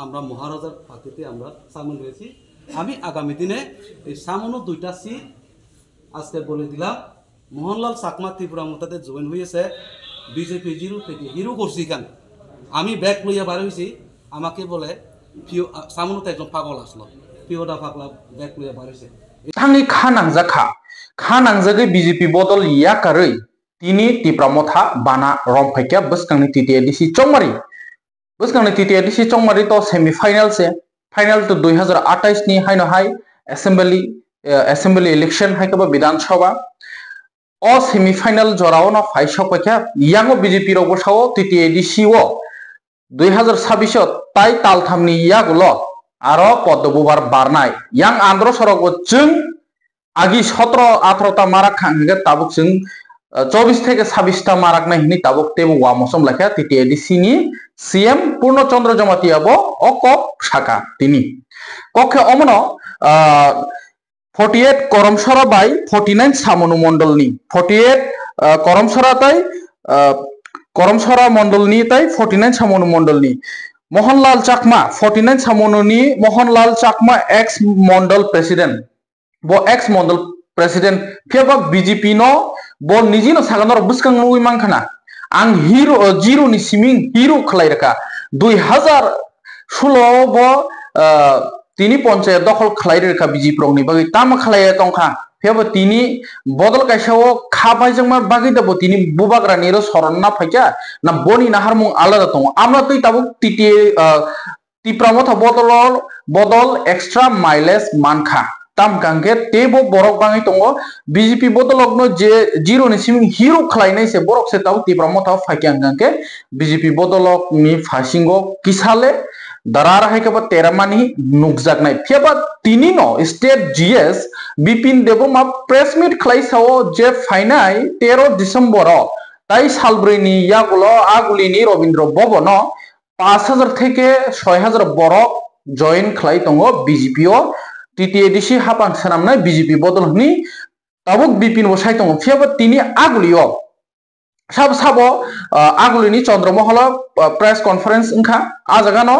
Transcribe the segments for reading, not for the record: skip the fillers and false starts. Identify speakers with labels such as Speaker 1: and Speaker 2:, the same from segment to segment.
Speaker 1: আমরা মহারাজার পার্টিতে আমরা সামিল হয়েছি। আমি আগামী দিনে এই সামান্য 2টা সিট আজকে বলে দিলাম। মোহনলাল চাকমা ত্রিপুরা মোতাতে জয়েন হয়েছে বিজেপি জিরো থেকে হিরো করছি কেন আমি ব্যাগ লইয়া বার হয়েছি। আমাকে বলে পিও সামান্যতে একজন পাগল আসলো, পিওটা পাগলা ব্যাগ লইয়া বার হয়েছে।
Speaker 2: थांनि खानांजागै बीजेपी बदल याकारै तिनि तिप्रामथा बाना रमफाइका बसकांनि टीटीआईडीसी चौमारी बसकांनि टीटीआईडीसी चौमारी तो सेमीफाइनल से फाइनल तो 2028 नि हाइनो हाई असेंबली इलेक्शन हाइकबा विधानसभा ओ सेमीफाइनल जराव न फाइसपाइका यांगो बीजेपी रो बसाव टीटीआईडीसी ओ 2026 ताई तालथामनि यागुलो आरो पद्मबुबार बारनाय yang आंध्र सरग जों आगि 17-18टा माराक खांगे ताबुक जों 24 থেকে 26टा माराक नाहिनि ताबुक तेबु वामसम लेखा टीटीआईडीसी नि सीएम पूर्णचंद्र जमातियाबो अकप शाखा तिनि कखे अमनो 48 करमसरा बाय 49 सामनु मंडलनि 48 करमसरा ताई करमसरा मंडलनि ताई 49 सामनु मंडलनि मोहनलाल चाकमा 49 सामनुनि मोहनलाल चाकमा एक्स मंडल प्रेसिडेंट बो एक्स मंडल प्रेसिडेंट फेबा बीजेपी नो बो निजिनो सागनर बुसकां नुइ मांखाना आं हिरो जीरो नि सिमिं हिरो खलाइरका 2016 बो तिनी पंचायत दखल खलाइरका बीजेपी रंनि बागै ताम खलाय तंखा फेबा तिनी बदल काइसाओ खाबायजोंमा बागै दबो तिनी बुबाग्रानि रो सरनना फाइका ना बनि नाहारमुं आलादा दं आमरा तै ताबु टीटी तिप्रामथा बदल एक्सट्रा माइलेज मानखा ताम गांगे तेबो बरक बाङै दंगो बीजेपी बदलगनो जे जीरो नि सिमिं हिरो खलायनाय से बरक से ताबु तिप्रामथा फाइका गांगे बीजेपी बदलकनि फासिंगो किसाले दरार हाइकबा तेरामानि नुकजागनाय फेबा तिनि नो state GS Bipin Debbarma press meet खलाइसाओ जे फाइनाय 13 डिसेम्बर ताई सालब्रैनि यागुलो आगुलिनि रवीन्द्र भवन 5000 থেকে 6000 बरक जয়েन खलाय दंगो बीजेपी ओ टीटीआईडीसी हापां सानामनाय बीजेपी बदलनि ताबुक बिपिन बसाय दंगो फेबा तिनि आगुलियो साबो आगुलिनि चंद्रमहल प्रेस कॉन्फ्रेंस इंखा आजागानो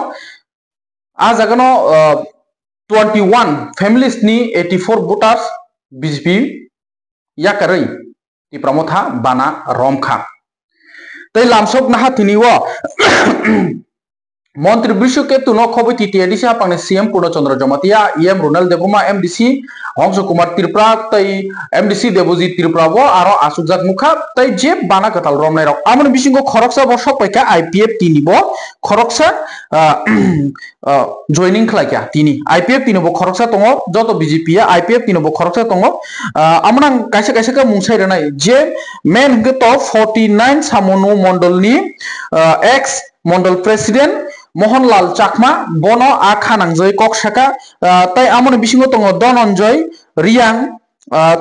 Speaker 2: 21 फैमिलीज नि 84 वोटर्स बीजेपी याकारै तिप्रामथा बाना रमखा तै लामसब नाहा तिनिओ मंत्री विश्वकेतु नो खबै टीटीआईडीसी हापांनि सीएम पूर्णचंद्र जमातिया ईएम रोनाल देबमा एमडीसी हंस कुमार त्रिपुरा तै एमडीसी देवजीत त्रिपुरा वो आरो आसुकजाक मुखा तै जे बाना कताल रमनाय रक आमन बिसिंगो खरकसा बो सपायका आईपीएफ तिनिबो खरकसा जॉइनिंग खलायका तिनि आईपीएफ तिनिबो खरकसा दङ जत बीजेपी आईपीएफ तिनिबो खरकसा दङ आमन कायसे का मुंसाय रनाय जे मेन गतो 49 सामनु मंडलनि एक्स मंडल प्रेसिडेंट मोहनलाल चाकमा बनो आखा नांजय कक्षाका तै आमन बिसिंगो दङ धनंजय रियां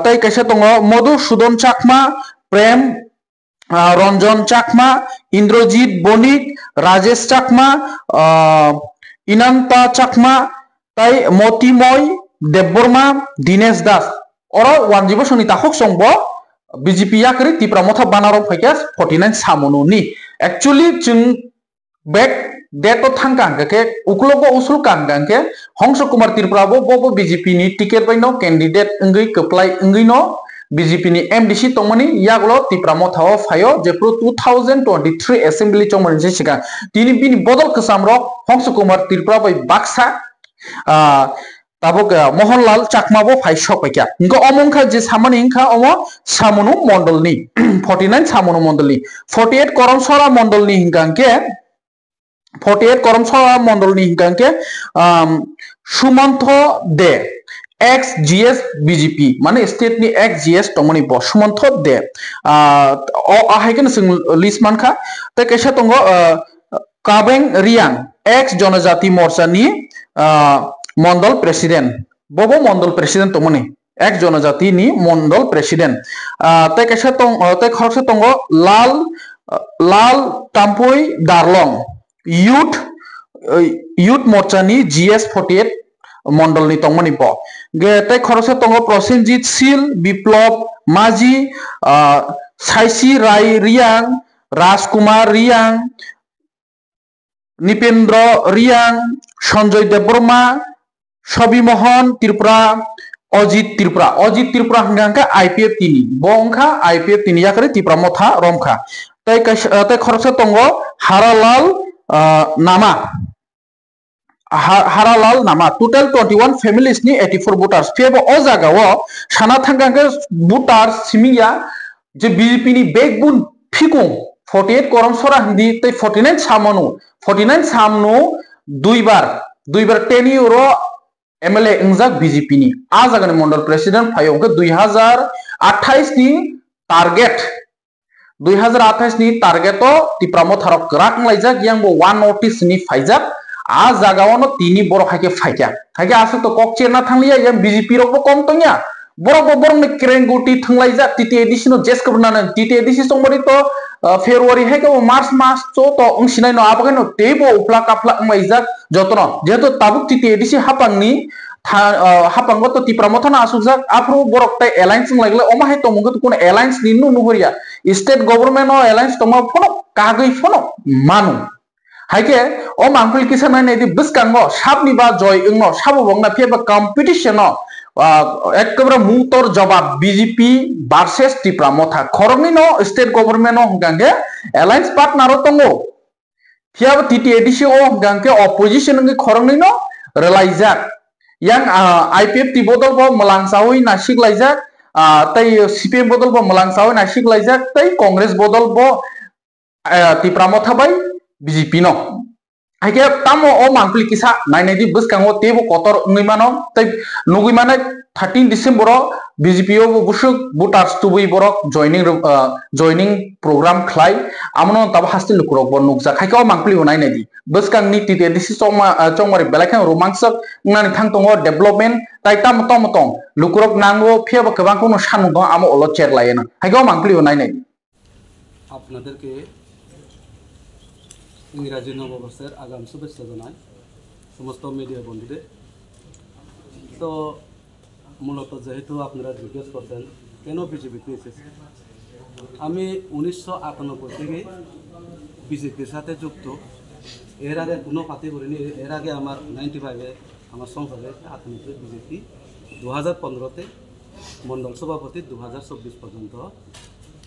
Speaker 2: तै कायसे दङ मधुसूदन चाकमा प्रेम रंजन चाकमा इंद्रजीत बणिक राजेश चाकमा इनांता चाकमा तै मतिमय देवबर्मा दिनेश दास और वानजिबो सनि ताखक संबो बीजेपी याकरि तिप्रामथा बानारो फाइकास 49 सामनुनि एक्चुअली जों बैक डेट थांगा के उकलोबो उसूल कांगा के हंस कुमार त्रिपुराबो बो बीजेपी नि टिकेट बायनो कैंडिडेट इंगै कप्लाय इंगै नो बीजेपी नि एमडीसी तंमनि यागलो तिप्रामथाओ फायो जे 2023 असेंबली चंमनि जे सिगा तिनि बिनि बदल कसामरो हंस कुमार त्रिपुरा बाय बाक्सा ताबुक मोहनलाल चाकमाबो फाइसो पाइका इंको अमंखा जे सामानि इंखा अमो सामनु मंडलनि 49 सामनु मंडलनि 48 करमसरा मंडलनि हिंगांके 48 करमसरा मंडलनि हिंगांके सुमंत दे एक्स जीएस बीजेपी माने स्टेट नि एक्स जीएस तमनि ब सुमंत दे हाइकेन जों लिस्ट मानखा त कैसा दंगो काबें रियां एक्स जनजाति मोर्चानि मंडल प्रेसिडेंट बबो मंडल प्रेसिडेंट तमनि एक जनजाति नि मंडल प्रेसिडेंट तै कैसा तै खरसे दंगो लाल ताम्पय दारलं यूथ मोर्चानि जीएस 48 मंडल नि तंमनि ब गे तै खरसे दंगो प्रसेनजीत सील विप्लव माजी साइसी राय रियां राजकुमार रियां নিপেন্দ্র রিয়াং, সঞ্জয় দেববর্মা, সবি মোহন ত্রিপুরা, অজিত ত্রিপুরা হাঙ্গাঙ্কা আইপিএফ তিনি বংখা আইপিএফ তিনি ইয়াকারে ত্রিপুরা মথা রমখা তাই খরচা তঙ্গ হারালাল নামা total 21 families ni 84 voters Feb o jaga o sana thangka voter simiya je BJP ni backbone fikung 48 korom sora hindi tai 49 samno দুইবার 10 euro MLA इंजाक BJP ni a jaga ni mondal president phayongke 2028 ni target 2028 ni target o tipramo tharok krak laijak yang bo one notice ni phaijak a jagaono tini borok haike haike asu to kokche na thanglia yang BJP rok kom tongya borok ni krenguti thanglaijak titi edition jes kabna titi edition somebody to February haike March mas to ungsinai no abagai no tebo upla kapla maijak jotono jehetu tabuk titi edition hapanggo to tipramothana asujak afro borok tai alliance lagle omahe to mungo kono alliance ninnu nuhoria state government o alliance to ma phono kagoi phono manu haike o mangpil kisan nai di biskango sabni ba joy ingno sabo bongna pheba competition o ekebra mutor jawab BJP versus Tripura motha khorongni no state government o gange alliance partner o tongo phiaba titi edition o gange opposition ngi khorongni no relaijak yang IPF ti bodol bo malangsawi nasik laijak tai CPM bodol bo malangsawi nasik laijak tai Congress bodol bo Tripura motha bai BJP no haike tamo o mangpil kisa nainai di biskango tebo kotor ngimano tai nugimane 13 December BJP o busuk voters tubui borok joining program khlai amno tab hastil lukurok bo nukja haike o mangpil o nainai di biskang ni tite disi chongmari belakang romangsak ngani thangtongo development tai tong lukurok nango pheba kabang kono sanu amo olo chair layena haike o mangpil o nainai
Speaker 1: আপনাদেরকে ইংরাজি নববর্ষের আগাম শুভেচ্ছা জানাই সমস্ত media বন্ধুদের। তো মূলত যেহেতু আপনারা জিজ্ঞেস করছেন কেন বিজেপিতে এসেছি, আমি 1998 থেকে বিজেপির সাথে যুক্ত। এর আগে কোনো পার্টি করিনি। এর আগে আমার 95-এ আমার সংসদে আত্মনির্ভর বিজেপি, 2015-তে মন্ডল সভাপতি, 2024 পর্যন্ত।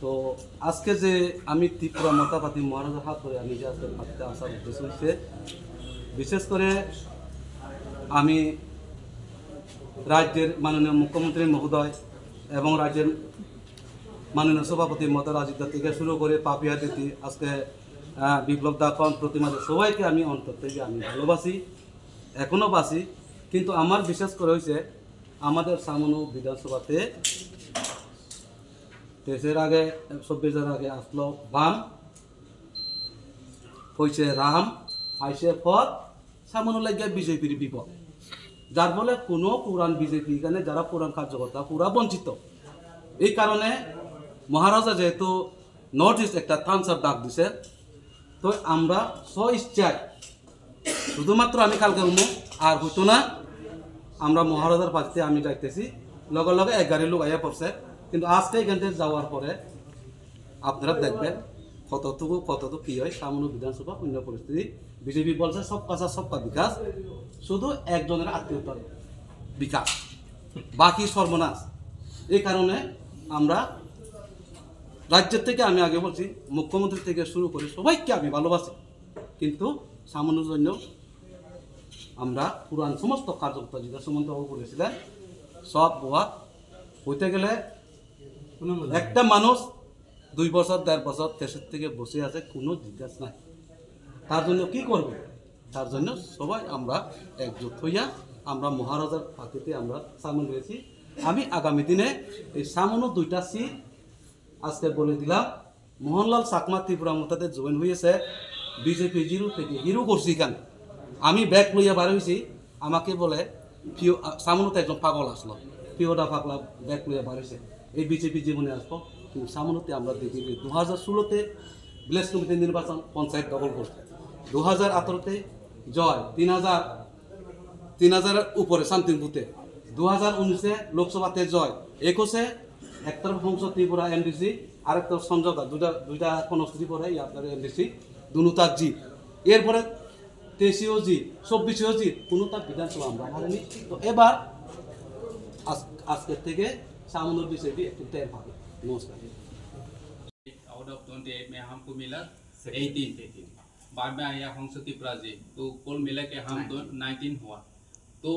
Speaker 1: তো আজকে যে আমি ত্রিপুরা মতা পাতি মহারাজার হাত ধরে আমি যে আজকে পাতিতে আসার উদ্দেশ্য হচ্ছে, বিশেষ করে আমি রাজ্যের মাননীয় মুখ্যমন্ত্রী মহোদয় এবং রাজ্যের মাননীয় সভাপতি মতা রাজীব দা থেকে শুরু করে পাপিয়া দিদি, আজকে বিপ্লব দা কন প্রতিমাদের সবাইকে আমি অন্তর থেকে আমি ভালোবাসি, এখনও বাসি। কিন্তু আমার বিশেষ করে হয়েছে আমাদের সামনু বিধানসভাতে 23-এর আগে 24-এর আগে আসলো বাম, হয়েছে রাম, আইসে পথ, সামনে লাগে বিজেপির বিপদ, যার ফলে কোনো পুরান বিজেপি এখানে যারা পুরান কার্যকর্তা পুরা বঞ্চিত। এই কারণে মহারাজা যেহেতু নর্থ ইস্ট একটা থামসার ডাক দিছে, তো আমরা স্ব-ইচ্ছায় শুধুমাত্র আমি কালকে আর হইতো না, আমরা মহারাজার পাশে আমি যাইতেছি, লগে লগে 11 লোক আইয়া পড়ছে। কিন্তু আজকে এখান থেকে যাওয়ার পরে আপনারা দেখবেন কতটুকু কি হয় সামনে বিধানসভা অন্য পরিস্থিতি। বিজেপি বলছে সব কাজা সবকা বিকাশ, শুধু একজনের আত্মীয়তার বিকাশ, বাকি সর্বনাশ। এই কারণে আমরা রাজ্যের থেকে আমি আগে বলছি মুখ্যমন্ত্রী থেকে শুরু করে সবাইকে আমি ভালোবাসি, কিন্তু সামান্যর জন্য আমরা পুরান সমস্ত কার্যকর্তা যেটা সুমন্ত বাবু বলেছিলেন সব বোয়া হইতে গেলে একটা মানুষ 2 বছর 1.5 বছর দেশের থেকে বসে আছে, কোনো জিজ্ঞাসা নাই। তার জন্য কি করবে? তার জন্য সবাই আমরা একজোট হইয়া আমরা মহারাজার পার্টিতে আমরা সামিল হয়েছি। আমি আগামী দিনে এই সামান্য 2টা সিট আজকে বলে দিলাম। মোহনলাল চাকমা ত্রিপুরা মতাতে জয়েন হয়েছে বিজেপি জিরো থেকে হিরো করছি। কেন আমি ব্যাগ লইয়া বার হয়েছি, আমাকে বলে সামনুতে একজন পাগল আসলো, পিওটা পাগলা ব্যাগ লইয়া বার হয়েছে, এই বিজেপি জীবনে আসবো। কিন্তু সামনেতে আমরা দেখি 2016-তে ভিলেজ কমিটি নির্বাচন পঞ্চায়েত দখল করছে, 2018-তে জয় 3000-এর উপরে সামথিং বুথে, 2019-এ লোকসভাতে জয়, 21-এ একটা সংসদ ত্রিপুরা এমডিসি আর একটা সমঝোতা, দুইটা কনস্টিটিউশন পরে আপনার এমডিসি দুটার জিত। এরপরে 23 জি 24 জি কোনো তার বিধানসভা আমরা হারিনি। তো এবার আজকের থেকে সামান্য বিষয়টি একটু টের পাবে। নমস্কার।
Speaker 3: आउट ऑफ 28 में हमको मिला 18 बाद में आया हमसे त्रिपुरा जी, तो कुल मिला के हम 19 हुआ, तो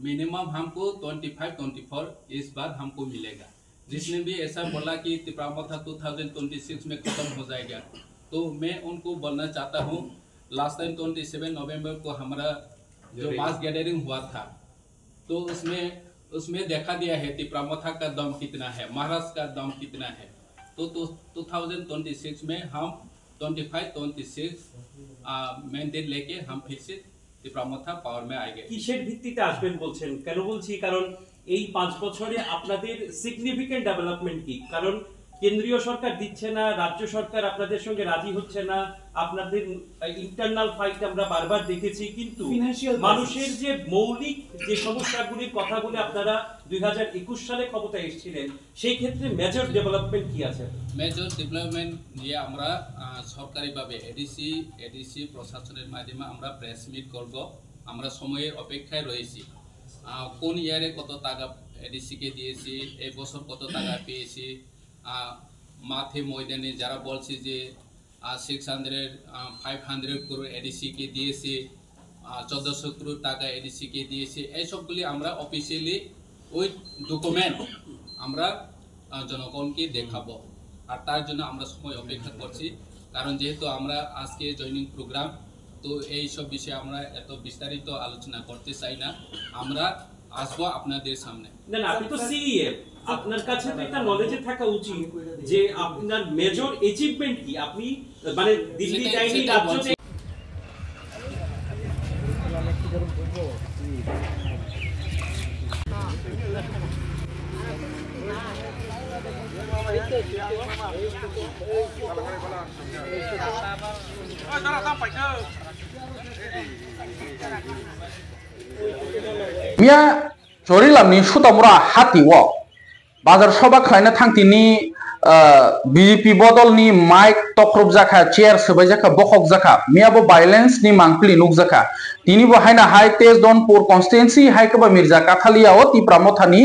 Speaker 3: मिनिमम हमको 25-24 इस बार हमको मिलेगा। जिसने भी ऐसा बोला कि त्रिपुरा था 2026 में खत्म हो जाएगा, तो मैं उनको बोलना चाहता हूँ लास्ट टाइम 27 नवंबर को हमारा जो मास गैदरिंग हुआ था, तो उसमें देखा दिया है त्रिपुरा का दम कितना है, महाराष्ट्र का दम कितना है। तो 2026 में हम 25-26 मैंडेट लेके हम फिर से त्रिपुरा पावर में आएंगे।
Speaker 4: কিসের ভিত্তিতে আসবেন বলছেন? কেন বলছি, কারণ এই 5 বছরে আপনাদের সিগনিফিকেন্ট ডেভেলপমেন্ট কি? কারণ কেন্দ্রীয় সরকার দিচ্ছে না, রাজ্য সরকার আপনাদের সঙ্গে রাজি হচ্ছে না, আপনাদের ইন্টারনাল ফাইট আমরা বারবার দেখেছি, কিন্তু মানুষের যে মৌলিক যে সমস্যাগুলির কথা বলে আপনারা 2021 সালে ক্ষমতায় এসেছিলেন, সেই ক্ষেত্রে মেজর ডেভেলপমেন্ট কি আছে?
Speaker 3: মেজর ডেভেলপমেন্ট নিয়ে আমরা সরকারিভাবে এডিসি প্রশাসনের মাধ্যমে আমরা প্রেস মিট করব। আমরা সময়ের অপেক্ষায় রয়েছি। কোন ইয়ারে কত টাকা এডিসিকে দিয়েছি, এই বছর কত টাকা পেয়েছি, মাঠে ময়দানে যারা বলছে যে 500 crore এডিসিকে দিয়েছে, 1400 crore টাকা এডিসিকে দিয়েছে, এইসবগুলি আমরা অফিসিয়ালি ওই ডকুমেন্ট আমরা জনগণকে দেখাবো। আর তার জন্য আমরা সময় অপেক্ষা করছি, কারণ যেহেতু আমরা আজকে জয়নিং প্রোগ্রাম, তো এই সব বিষয়ে আমরা এত বিস্তারিত আলোচনা করতে চাই না। আমরা আসবো আপনাদের সামনে।
Speaker 4: না না, আপনি তো সিইএম, আপনার কাছে তো এটা নলেজে থাকা উচিত যে আপনার মেজর অ্যাচিভমেন্ট কি। আপনি মানে দিল্লি যাইনি, রাজ্যে
Speaker 2: মিয়া চরিলামনি সুতামুরা হাতিও বাজার সভা খাইনা থাংতিনি বিজেপি বদলনি মাইক তখরব জাখা চেয়ার সবাই জাখা বখক জাখা মিয়াবো ভাইলেন্স নি মাংপলি নুক জাখা তিনিবো হাইনা হাই তেজদনপুর কনস্টিটুয়েন্সি হাইকবা মির্জা কাথালিয়াও তিপ্রামথানি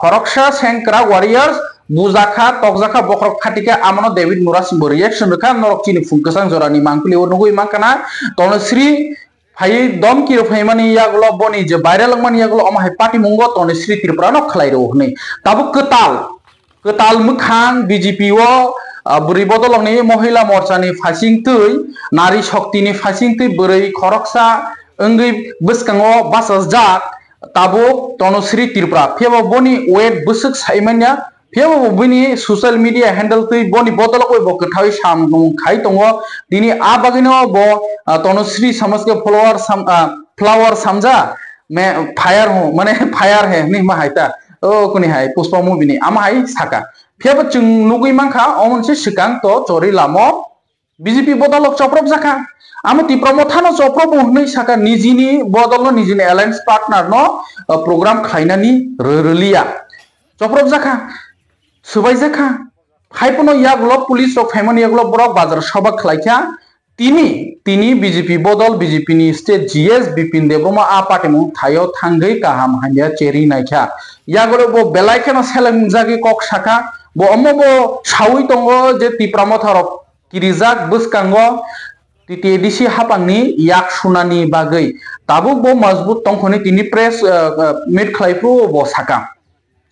Speaker 2: খরকসা সেংকরা ওয়ারিয়ার্স বুজাখা তকজাখা বখরক খাটিকা আমনো ডেভিড মুরাসিমবো রিঅ্যাকশন রেখা নরক চিনি ফুংকসাং জরানি মাংপলি ও নগুই মাংকানা তনশ্রী হাই দম কি রফাইমানি ইয়াগুলো বনি যে বাইরে লাগমানি ইয়াগুলো আমাহাই পার্টি মঙ্গ তনশ্রী ত্রিপুরা নক খালাই রো হনে তাবো কেতাল মুখাং বিজেপি ও বুড়ি বদলনি মহিলা মোর্চানি ফাইসিং তুই নারী শক্তিনি ফাইসিং তুই বুড়ি খরকসা অঙ্গি বসকাঙ্গো বাসাস জাক তাবো তনশ্রী ত্রিপুরা ফেবো বনি ওয়েট বসক সাইমানিয়া ফেবো বনি সোশ্যাল মিডিয়া হ্যান্ডেল তুই বনি বদল কই বক ঠাই সাম খাই তঙ্গ দিনি আ বাগিনো ব তনশ্রী সমাজকে फ्लावर समझा मैं फायर हूँ माने फायर है नहीं माहाइता ओ कुनी हाय पुष्पा मूवी नि आमा हाय साका फेब चुं नुगुइ मांखा अमन से सिकां तो चोरी लामो बीजेपी बदलक चप्रब जाखा आमा तिप्रमो थानो चप्रब हनै साका निजिनि बदलनो निजिनि अलायंस पार्टनार नो प्रोग्राम खाइनानि रलिया चप्रब जाखा सुबाय जाखा हाइपनो यागलो पुलिस रक फाइमनि यागलो ब्रक बाजार सभा खलाइखा তিনি বিজেপি বদল বিজেপি নি স্টেট জিএস বিপিন দেববর্মা আ পার্টি মু থায়ো থাঙ্গৈ কাহাম হাইয়া চেরি নাইখা ইয়াগরে বো বেলাইখানা সেলেং জাগি কক শাখা বো অম্মো বো সাউই তঙ্গ যে তিপ্রাম থারক কিরিজাক বসকাঙ্গ টিটিএডিসি হাপাংনি ইয়াক সুনানি বাগৈ তাবু বো মজবুত তংখনি তিনি প্রেস মিট খাইপ্রু বো সাকা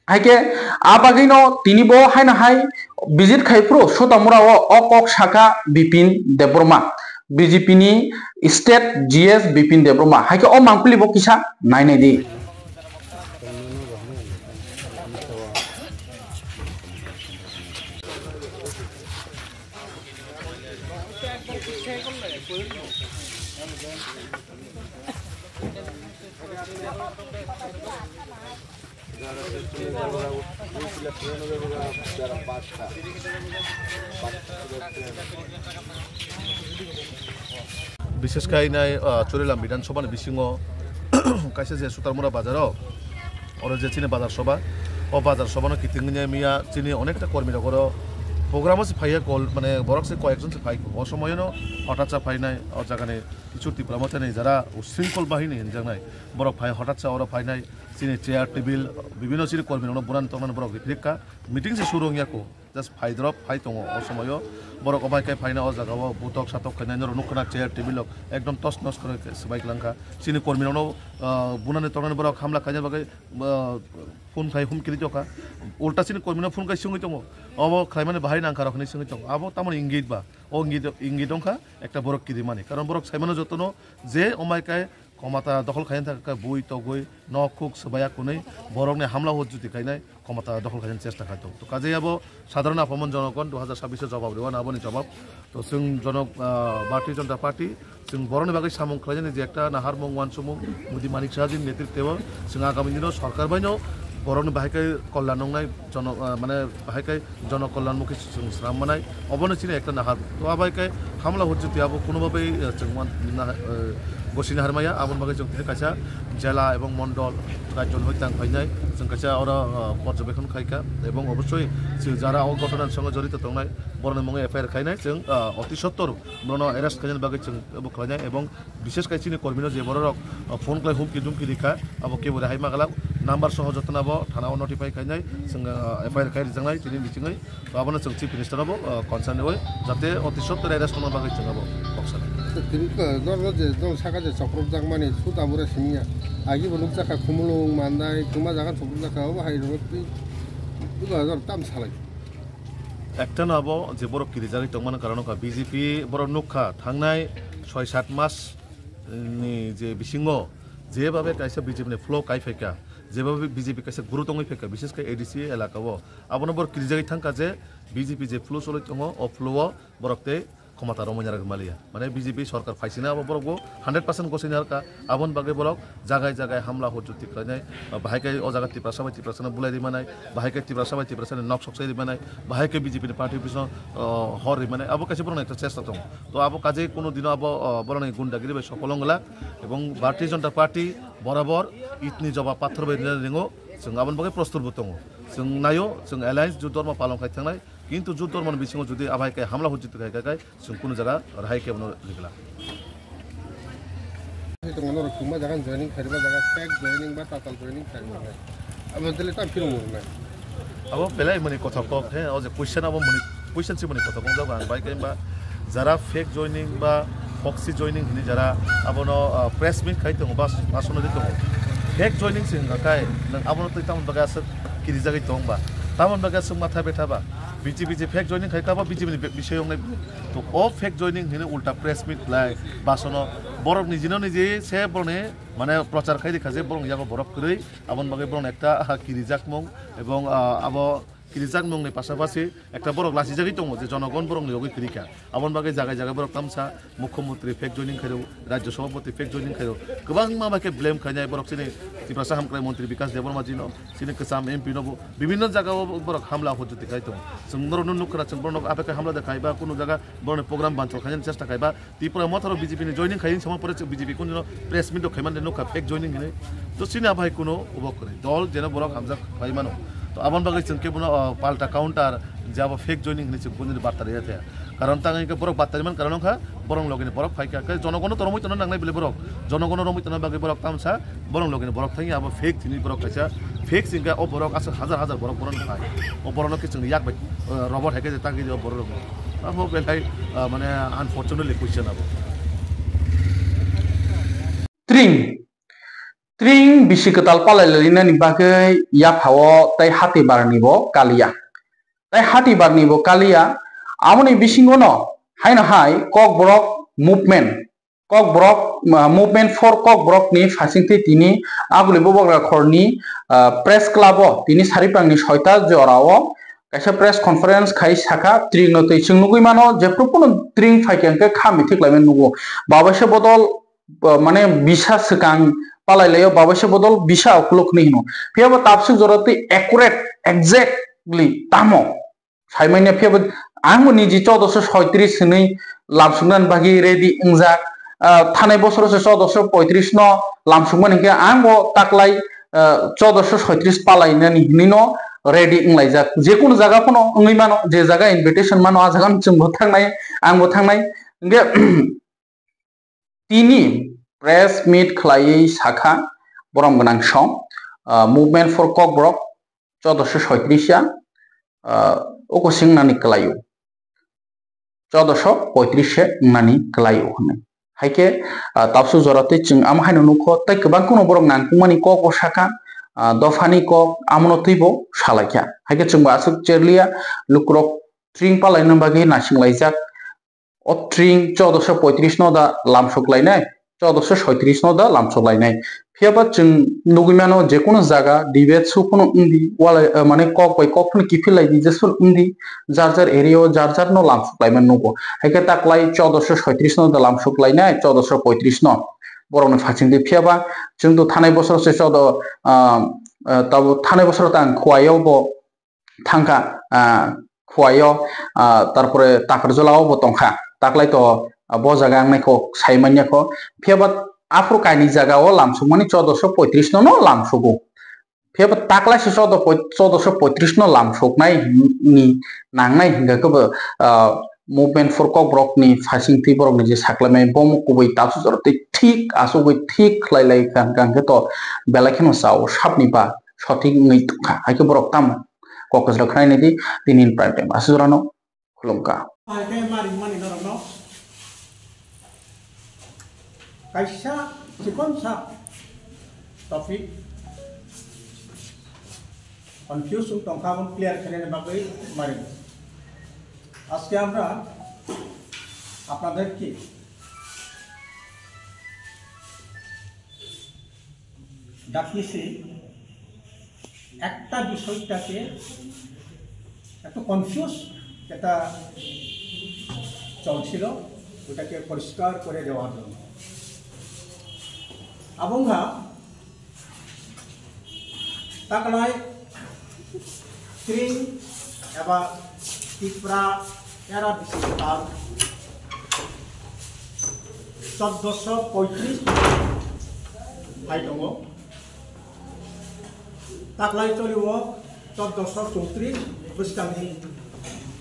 Speaker 2: हाइके आबागिनो तिनी बो हाइना हाइ विजिट खाइफ्रु सुतामुरा अকক शाखा बिपिन देबबर्मा बीजेपी नि स्टेट जीएस बिपिन देबबर्मा हाइके अ मांगपलि बो किसा नायनाय दि
Speaker 5: বিশেষকৈ নাই চৰিলাম বিধানসভা বিশিঙ কাইছে যে সুতারমুরা বাজারও ওর যে চিনি বাজার সভা ও বাজার সভা কিতিংনিয়া মিয়া চিনি অনেকটা কর্মীরা করো প্রোগ্রাম আছে ফাইয়া কল মানে বরকসে কয়েকজন ফাই ও সময়ও হঠাৎ ফাই নাই ও জায়গানে কিছু ত্রিপুরা নেই যারা উশৃঙ্খল বাহিনী হিনজাংনাই বরক ফাই হঠাৎ ওরা ফাইনাই চিনি চেয়ার টেবিল বিভিন্ন চিনি কর্মী বুরান তখন বরক রিফ্রিকা মিটিং সে শুরু ইয়াको জাস্ট ফাইদ্রপ ফাই দङ অসময় বরক অবাইকাই ফাইনা অ জায়গাও বুতক সাতক খাইনাই নুকনা চেয়ার টেবিল একদম টস নস করে সবাই লাঙ্কা চিনি কর্মী বুনানে তখন বরক হামলা খাইনা বাকে ফোন খাই হুমকিরি জকা উল্টা চিনি কর্মী ফোন খাই সঙ্গে দङ অব খাই মানে বাহাই নাঙ্কা রখনি সঙ্গে দङ আবো তামান ইঙ্গিত বা ও ইঙ্গিত দংখা একটা বরক কিদি মানে কারণ বরক সাইমানো যতন যে অমাইকাই ক্ষমতা দখল খাইন থাকা বই তগই নখুক সবাইয়া কোনে বরংনে হামলা হজ্জুতি খাইনাই ক্ষমতা দখল খাইন চেষ্টা খাইতো তো কাজে আবো সাধারণ আপমন জনগণ 2026 জবাব দেওয়া আবনি জবাব তো जों জনক ভারতীয় জনতা পার্টি जों বরংনি বাগै সামং খাইনি যে একটা নাহার মংওয়ান সমুং মুদি মানিক সাহাজির নেতৃত্বে जों আগামী দিনও সরকার বাইনো বরংনি বাহাইকাই কল্যাণ নংনাই জন মানে বাহাইকাই জনকল্যাণমুখী जों শ্রাম মানাই অবনচিনে একটা নাহার তো আবাইকাই হামলা হজ্জুতি আবো কোনোভাবেই जों গসিনি হারমায়া আবন বাগै जों কাছা জেলা এবং মন্ডল রাজ্য হইতাং ফাইনাই जों কাছা ওরা পর্যবেক্ষণ খাইকা এবং অবশ্যই যারা ঘটনার সঙ্গে জড়িত তংনাই বরং মঙ্গে এফআইআর খাইনাই जों অতি সত্তর বরং এরেস্ট খাইনার বাগै जों খাইনাই এবং বিশেষ কাইচিনি কর্মীনো যে বড় ফোন ক্লাই হুমকি দুমকি রিখা আবো কেবো রেহাই মাগালাম নাম্বার সহ যতনাবো থানাও নটিফাই খাইনাই जों এফআইআর খাই রিজাংনাই চিনি মিটিংই তো আবনো जों চিফ মিনিস্টার হবো কনসার্ন হই যাতে অতি সত্তর এরেস্ট খাইনার বাগै जों আবো বক্সাল
Speaker 6: dol saka je chokrok jang mani suta bura simiya agi bonuk jaka khumulung mandai tuma jaga chokrok jaka ba hai ro tu dor tam salai
Speaker 5: একটা নাবো যে বড় কিরিজারি তংমান কারণ বিজেপি বড় নুখা থাংনাই 6-7 মাস নি যে বিসিঙ্গ যেভাবে কাইসা বিজেপি ফ্লো কাই ফেকা যেভাবে বিজেপি কাইসা গুরুতঙ্গই ফেকা বিশেষ করে এডিসি এলাকাও আবনো বড় কিরিজারি থাঙ্কা যে বিজেপি যে ফ্লো চলে দङ ও ফ্লো বরকতে ক্ষমতা রমজার মালিয়া মানে বিজেপি সরকার ফাইসিনা বরক 100% গসিনা হারকা আবন বাগে বরক জায়গায় জায়গায় হামলা হজ্জুতি খাইনাই বাহাইকাই ও জায়গা ত্রিপ্রাসানা বুলাই দিমানাই বাহাইকাই ত্রিপ্রাসানা নক সকসাই দিমানাই বাহাইকাই বিজেপি পার্টি পিছন হর দিমানাই আবো কাছে বরং একটা চেষ্টা দङ তো আবো কাজে কোনো দিনও আবো বরং গুন্ডাগিরি বাই সকলংলা এবং ভারতীয় জনতা পার্টি বরাবর ইতনি জবাব পাথর বাই রেঙো जों आबन बागै प्रस्तुत दङ जों नायो जों एलायन्स जुद्ध धर्म पालन खाइ थांनाय किन्तु जुद्ध धर्म बिसिङाव जुदि आबाइकाय हामला हज्जित खाइकाय जों कुनु जागा राहाय केबनो लिगला
Speaker 6: itu ngono kuma jangan joining khariba jaga tag joining ba total joining khariba abo dele tam film na
Speaker 5: abo belai mani kotha kok he o je question abo mani question si mani kotha kok jaga baikay ba jara fake joining ba proxy joining hini jara abono press meet khai tong ba asono de tong fake joining sing kai nang abono tai tamon baga sa kiri jagai tong ba tamon baga sung matha betha ba BJP je fake joining khai ka ba BJP ni বিষয় ngai to o fake joining hini ulta press meet lai basono borok ni jino ni je se borne মানে প্রচার খাই দেখা যে বরং ইয়াগো বরফ করে আবন বাগে বরং একটা কিরিজাক মং এবং আবো কিরিজাক মংনি পাশাপাশি একটা বড় লাসি জায়গায় দङ যে জনগণ বরং লগই কিরিকা আবন বাগে জায়গায় জায়গায় বরং তামসা মুখ্যমন্ত্রী ফেক জয়নিং খাইরো রাজ্য সভাপতি ফেক জয়নিং খাইরো গোবাं মাবাকে ব্লেম খাইনাय বরং চিনি ত্রিপুরা হামক্রাই মন্ত্রী বিকাশ দেববর্মা জিনো চিনি কাসাম এমপি নবো বিভিন্ন জায়গায় বরং হামলা হজ্জতি খাই দङ जों नरन नुकरा जों बरं आबेके हामला देखाय बा কোনো জায়গা বরং প্রোগ্রাম বানচল খাইন চেষ্টা খাইবা ত্রিপুরা মথারো বিজেপি নি জয়নিং খাইন সময় পরে বিজেপি কোন প্রেস মিট খাইমান নুকা ফেক জয়নিং নে তো চিনা ভাই কোনো উবক করে দল যেন বরং হামজা ভাই মানো তো আবন বাগে जों के बुनो पाल्टा काउंटर जाबो फेक जॉइनिंग नि जों बुनि बार्ता रियाते कारण तांगे के बरक बार्ता मान कारण खा बरं लगेनि बरक फाइका के जनगण तरमै तन नांनाय बिले बरक जनगण रमै तन बागे बरक तामसा बरं लगेनि बरक थांgi आबो फेक थिनि बरक खायसा फेक सिंगा ओ बरक आस हजार हजार बरक बरन फाय ओ बरन के जों याक बाय रबट हेके जे तांगे जे बरक आबो बेलाय माने अनफॉर्चुनेटली क्वेश्चन आबो
Speaker 2: Tring bisi ketal palalina ni bagai ya phawo tai hati barni bo kalia tai hati barni bo kalia amoni bisingo no haina hai kok brok movement for kok brok ni fasingte tini aguli bobogra khorni press club o tini saripangni 6ta jorao kaisa press conference khai saka tring no tei singnugui mano je propon tring phaikenke khami thiklaimen nugo babase bodol মানে বিশা সেকাং পালাইলাयो বাবাসে বদল বিশা অকলক নিহিনো Feb তাপসু জরতে accurate exactly তামো সাইমাইনে Feb आंबो निजि 1436 नै लामसुंगान बागि ready इंजाक थानाय बसरसे 1435 न लामसुंगान के आंबो ताकलाय 1436 पालायना निनो रेडि इंलायजाक जेकुनु जागा कोनो ओंगै मानो जे जागा इनविटेशन मानो आ जागा जोंबो थांनाय आंबो थांनाय তিনি প্রেস মিট খালাই শাখা বরম গনাং সম মুভমেন্ট ফর ককব্রক 1436 ওকো সিংনানি খালাইও 1435 নানি খালাইও হনে হাইকে তাপসু জরাতে চিং আমহাইনো নুখো তাই गोबां কোনো বরং নাংকুমানি কক ও শাখা দফানি কক আমনো তৈবো সালাইখা হাইকে চিংবা আসুক চেরলিয়া লুকরক ট্রিং পালাইनो बागै नासिंलाइजाक o tring 1435 no da lamsoklainai 1436 no da lamsoklainai phiaba chung nugimano je kono jaga debate su kono undi wala mane kok bai kok ni kifilai di jesul undi jar jar area jar jar no lamsoklaiman nugo haike taklai 1436 no da lamsoklainai 1435 no borone phaching di phiaba chung to thanai bosor se chodo tabo thanai bosor tang khwayo bo thangka khwayo tarpore takarjolao bo tongkha taklai to bo jaga angnaiko saimanyako phiaba afro kaini jaga o lamsukmani 1435 no lamsugo phiaba taklai se 1435 no lamsuknai ni nangnai hinga ko movement for kokbrok ni phasing ti borok ni je saklamai bom kubai tapsu jorte thik asugoi thik khlailai kan to belakhino sao sapni ba sothik ngei tukha haike borok tam kokosra khnai ni tinin prime time asujorano khulumka
Speaker 7: kaisa sikon sa topik confuse tongkabon clear khane bagai mari আজকে আমরা আপনাদেরকে ডাকিয়েছি একটা বিষয়টাকে এত confuse যেটা চলছিল ওটাকে পরিষ্কার করে দেওয়ার জন্য আবঙ্গা তাকলাই ট্রিং এবার ত্রিপুরা এরা বিশ্বকাল 1435 ভাই দङ তাকলাই চলিব 1434 বৈশাখী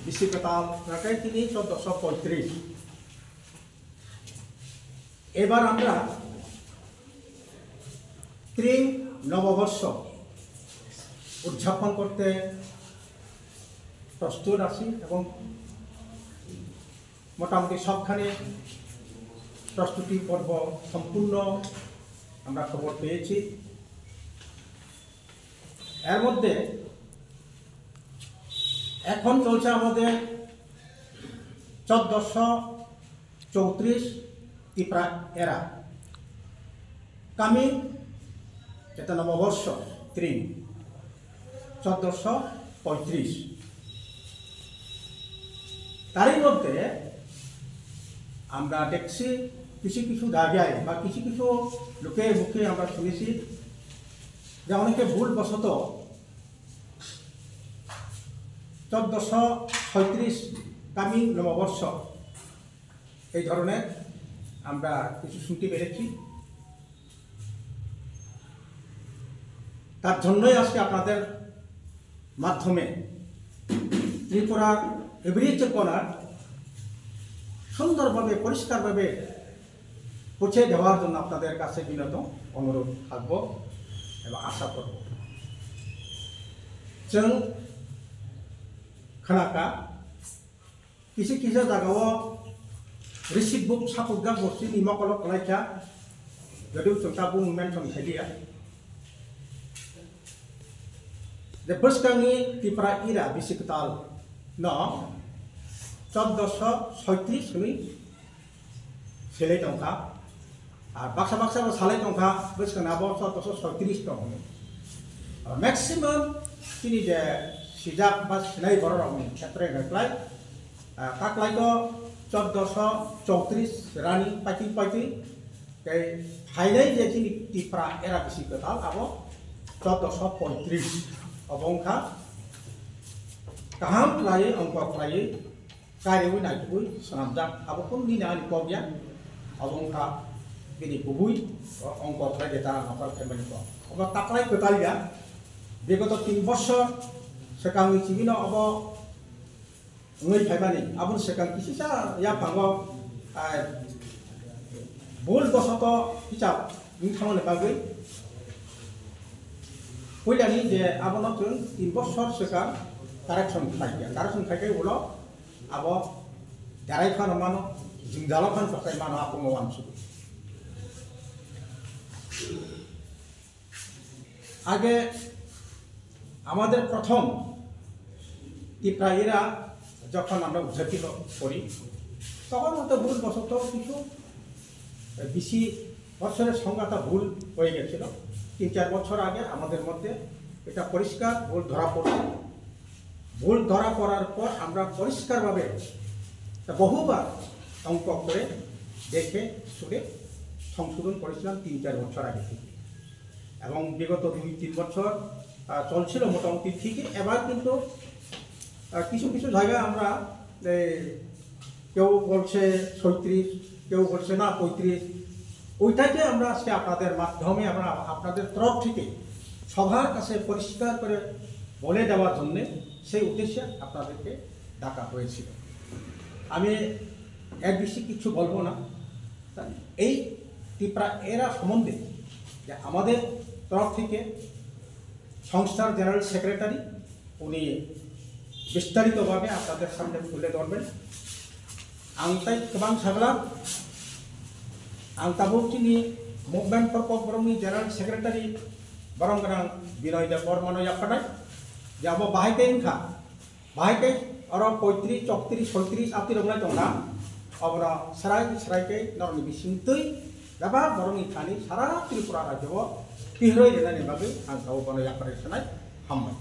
Speaker 7: বিশ্বকাল রাখাই তিনি 1435 এবার আমরা ত্রিং নববর্ষ উদযাপন করতে প্রস্তুত আছি এবং মোটামুটি সবখানে প্রস্তুতি পর্ব সম্পূর্ণ আমরা খবর পেয়েছি এর মধ্যে এখন চলছে আমাদের 1434 ত্রিপুরা এরা কামিং যেটা নববর্ষ ত্রিং 1435 তারই মধ্যে আমরা দেখছি কিছু কিছু জায়গায় বা কিছু কিছু লোকের মুখে আমরা শুনেছি যে অনেকে ভুলবশত 1436 কামিং নববর্ষ এই ধরনের আমরা কিছু শুনতে পেরেছি তার জন্যই আজকে আপনাদের মাধ্যমে ত্রিপুরার এভরি চেতনার সুন্দরভাবে পরিষ্কারভাবে পৌঁছে দেওয়ার জন্য আপনাদের কাছে বিনত অনুরোধ থাকব এবং আশা করব जों खोनाका किसी किसी जगह रिसिप्ट बुक सापुगा बस्ती निमा कलक लाइका जदि जोंता बुं mention खालिया the first kali Tripura era bisiktal no 1436 kali selai tongka আর বাক্সা বাক্সা সালাই টঙ্কা বেশখানে আবার 1436 টং ম্যাক্সিমাম তিনি যে সিজাক বা সিলাই বড় রকম ক্ষেত্রে গেলায় কাকলাই তো 1434 রানি পাইতি পাইতি এই ফাইনাল যে তিনি ত্রিপুরা এরা বেশি কথা আবো 1435 অবংখা কাহাম লায়ে অঙ্ক লায়ে কারেবই নাইবই সনামজাক আবো কোন দিন আনি কবিয়া অবংখা Bini kubui, ongkot lagi kita ngapal kembali kok. Apa taklai ketalia, dia kata 3 bosor, sekarang ini cina apa ngai kembali, abun sekarang kisi sa ya bangga ভুল বশত হিসাব नोंथांमोननो बागै फैलानि जे आबोनो जों 3 बोसोर सिगां कारेक्सन खालामनाय उनाव आबो दारायफानो मानो जिंजालाफानो थाखाय मानो आबो मावनो आगे আমাদের প্রথম টিপ্রাইরা যখন আমরা উদযাপিত করি তখন হয়তো ভুল বশত কিছু বেশি বছরের সংখ্যাটা ভুল হয়ে গেছিল 3-4 বছর আগে আমাদের মধ্যে এটা পরিষ্কার ভুল ধরা পড়ছে ভুল ধরা পড়ার পর আমরা পরিষ্কারভাবে বহুবার অঙ্ক করে দেখে শুনে সংশোধন করেছিলাম 3-4 বছর আগে থেকে এবং বিগত 2-3 বছর চলছিল মোটামুটি ঠিকই এবার কিন্তু কিছু কিছু জায়গায় আমরা কেউ বলছে 36 কেউ বলছে না 35 ওইটাকে আমরা আজকে আপনাদের মাধ্যমে আমরা আপনাদের তরফ থেকে সবার কাছে পরিষ্কার করে বলে দেওয়ার জন্য সেই উদ্দেশ্যে আপনাদেরকে ডাকা হয়েছিল আমি এর বেশি কিছু বলবো না এই ত্রিপুরা এরা সম্বন্ধে যে আমাদের তরফ থেকে সংস্থার জেনারেল সেক্রেটারি উনি বিস্তারিতভাবে আপনাদের সামনে তুলে ধরবেন आंताय गोबां साग्ला आं ताबुकथिनि मुभमेन्ट फर क'क्राझारनि जेनेरेल सेक्रेटारि बरंगोनां बिनय देव बर्मन याफानाय जाबो बाहायके इनखा बाहायके अरो 35 34 36 आति रंगनाय दंना अबरा सरायके नरनि बिसिंतै दाबा बरंनि खानि सारा त्रिपुरा राज्यआव पिहरय देनायनि बागै आं ताबो बरमन याफानाय सानाय हामबाय